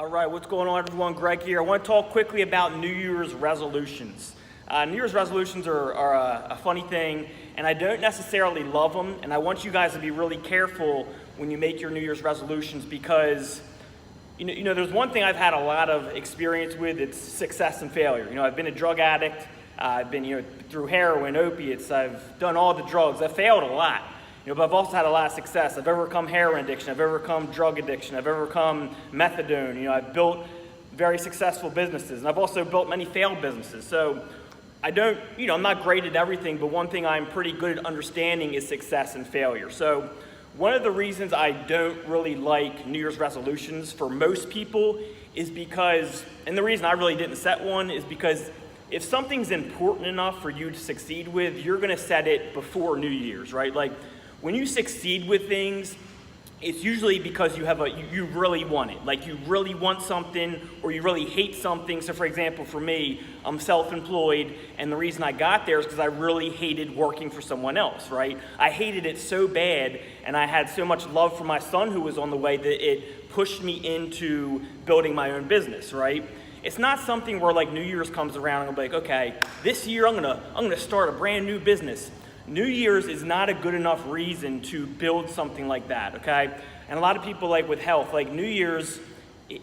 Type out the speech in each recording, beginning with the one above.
All right, what's going on, everyone? Greg here. I want to talk quickly about New Year's resolutions. New Year's resolutions are a funny thing, and I don't necessarily love them, and I want you guys to be really careful when you make your New Year's resolutions because, you know, there's one thing I've had a lot of experience with, it's success and failure. You know, I've been a drug addict, I've been, through heroin, opiates, I've done all the drugs, I've failed a lot. But I've also had a lot of success. I've overcome heroin addiction, I've overcome drug addiction, I've overcome methadone. I've built very successful businesses, and I've also built many failed businesses. So I'm not great at everything, but one thing I'm pretty good at understanding is success and failure. So one of the reasons I don't really like New Year's resolutions for most people is because, and the reason I really didn't set one is because if something's important enough for you to succeed with, you're gonna set it before New Year's, right? Like, when you succeed with things, it's usually because you really want it. Like you really want something or you really hate something. So for example, for me, I'm self-employed, and the reason I got there is because I really hated working for someone else, right? I hated it so bad, and I had so much love for my son who was on the way that it pushed me into building my own business, right? It's not something where like New Year's comes around and I'm like, okay, this year I'm gonna start a brand new business. New Year's is not a good enough reason to build something like that, okay? And a lot of people, like with health, like New Year's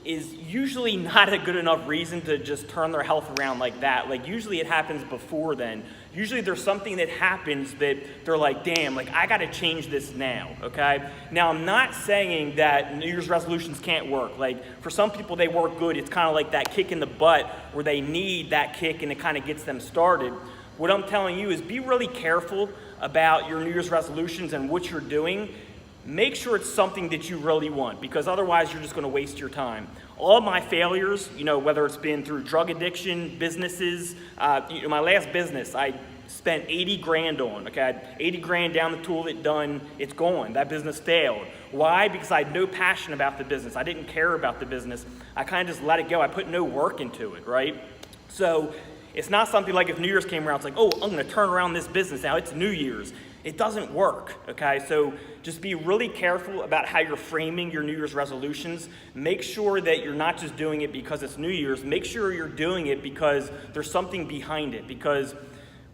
is usually not a good enough reason to just turn their health around like that. Like usually it happens before then. Usually there's something that happens that they're like, damn, like I gotta change this now, okay? Now I'm not saying that New Year's resolutions can't work. Like for some people they work good. It's kind of like that kick in the butt where they need that kick and it kind of gets them started. What I'm telling you is be really careful about your New Year's resolutions and what you're doing. Make sure it's something that you really want, because otherwise you're just gonna waste your time. All my failures, whether it's been through drug addiction, businesses, my last business, I spent 80 grand on, okay? I had 80 grand down the toilet, done, it's gone. That business failed. Why? Because I had no passion about the business. I didn't care about the business. I kind of just let it go. I put no work into it, right? So, it's not something like if New Year's came around, it's like, oh, I'm gonna turn around this business now, it's New Year's. It doesn't work, okay? So just be really careful about how you're framing your New Year's resolutions. Make sure that you're not just doing it because it's New Year's. Make sure you're doing it because there's something behind it. Because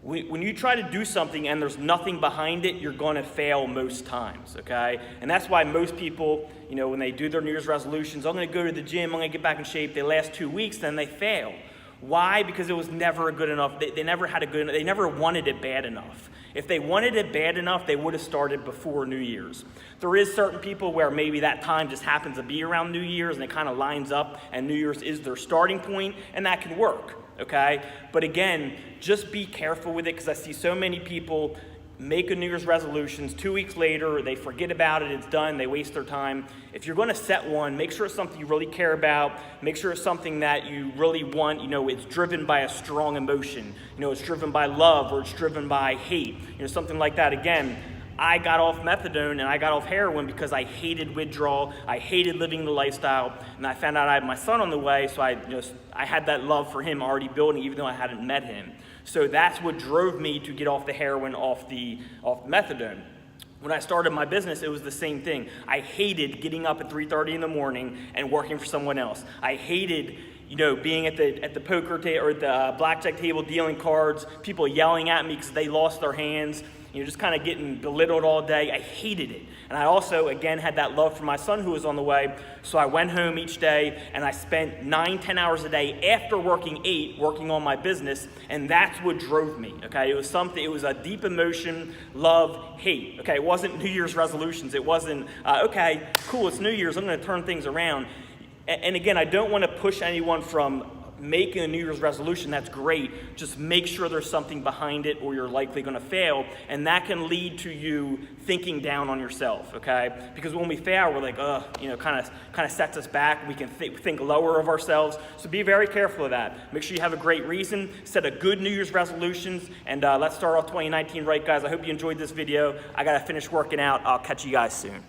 when you try to do something and there's nothing behind it, you're gonna fail most times, okay? And that's why most people, when they do their New Year's resolutions, I'm gonna go to the gym, I'm gonna get back in shape, they last 2 weeks, then they fail. Why? Because it was never good enough. They never had they never wanted it bad enough. If they wanted it bad enough, they would have started before New Year's. There is certain people where maybe that time just happens to be around New Year's and it kind of lines up and New Year's is their starting point, and that can work, okay? But again, just be careful with it, because I see so many people make a New Year's resolutions, 2 weeks later, they forget about it, it's done, they waste their time. If you're gonna set one, make sure it's something you really care about, make sure it's something that you really want, it's driven by a strong emotion, it's driven by love or it's driven by hate, something like that. Again, I got off methadone and I got off heroin because I hated withdrawal, I hated living the lifestyle, and I found out I had my son on the way, so I had that love for him already building even though I hadn't met him. So that's what drove me to get off the heroin, off the methadone. When I started my business, it was the same thing. I hated getting up at 3:30 in the morning and working for someone else. I hated being at the poker table or at the blackjack table dealing cards, people yelling at me because they lost their hands, just kind of getting belittled all day. I hated it. And I also, again, had that love for my son who was on the way. So I went home each day and I spent 9-10 hours a day after working 8, working on my business. And that's what drove me, okay? It was a deep emotion, love, hate, okay? It wasn't New Year's resolutions. It wasn't, okay, cool, it's New Year's, I'm gonna turn things around. And again, I don't wanna push anyone from making a New Year's resolution. That's great. Just make sure there's something behind it or you're likely going to fail, and that can lead to you thinking down on yourself, okay? Because when we fail, we're like, kind of sets us back. We can think lower of ourselves. So be very careful of that. Make sure you have a great reason. Set a good New Year's resolutions, and let's start off 2019 right, guys. I hope you enjoyed this video. I got to finish working out. I'll catch you guys soon.